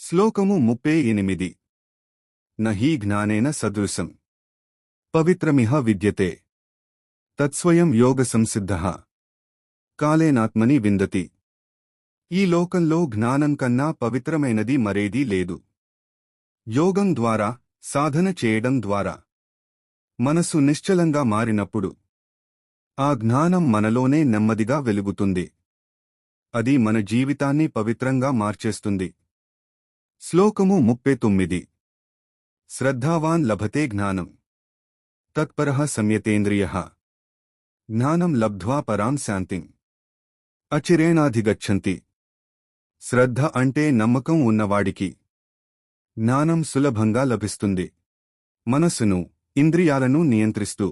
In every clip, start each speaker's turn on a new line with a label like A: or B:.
A: శ్లోకము 38 నహి జ్ఞానేన సదృశం పవిత్రమిహ విద్యతే తత్స్వయం యోగ సంసిద్ధః కాలేనాత్మని విందతి. ఈ లోకంలో జ్ఞానం కన్నా పవిత్రమైనది మరేదీ లేదు. యోగం ద్వారా, సాధన చేయడం ద్వారా మనసు నిశ్చలంగా మారినప్పుడు ఆ జ్ఞానం మనలోనే నెమ్మదిగా వెలుగుతుంది. అది మన జీవితాన్ని పవిత్రంగా మార్చేస్తుంది. శ్లోకము 39 శ్రద్ధావాన్ లభతే జ్ఞానం తత్పరః సంయతేంద్రియః జ్ఞానం లబ్ధ్వా పరాం శాంతిం అచిరేణాధిగచ్చంతి. శ్రద్ధ అంటే నమ్మకం ఉన్నవాడికి జ్ఞానం సులభంగా లభిస్తుంది. మనసును, ఇంద్రియాలను నియంత్రిస్తూ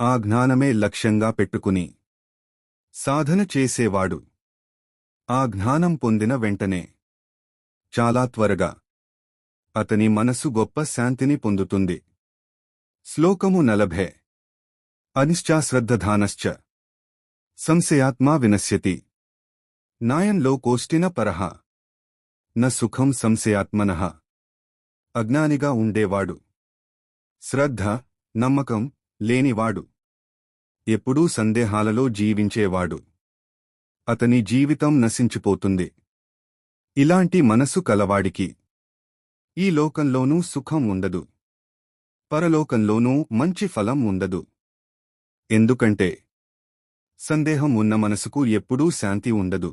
A: ఆ జ్ఞానమే లక్ష్యంగా పెట్టుకుని సాధన చేసేవాడు ఆ జ్ఞానం పొందిన వెంటనే చాలా త్వరగా అతని మనసు గొప్ప శాంతిని పొందుతుంది. శ్లోకము 40 అనిశ్చాశ్రద్ధధానశ్చ సంశయాత్మా వినశ్యతి నాయం లోకోష్టిన పరః న సుఖం సంశయాత్మనః. అజ్ఞానిగా ఉండేవాడు, శ్రద్ధ, నమ్మకం లేనివాడు, ఎప్పుడూ సందేహాలలో జీవించేవాడు అతని జీవితం నశించిపోతుంది. ఇలాంటి మనసు కలవాడికి ఈ లోకంలోనూ సుఖం ఉండదు, పరలోకంలోనూ మంచి ఫలం ఉండదు. ఎందుకంటే సందేహం ఉన్న మనసుకు ఎప్పుడూ శాంతి ఉండదు.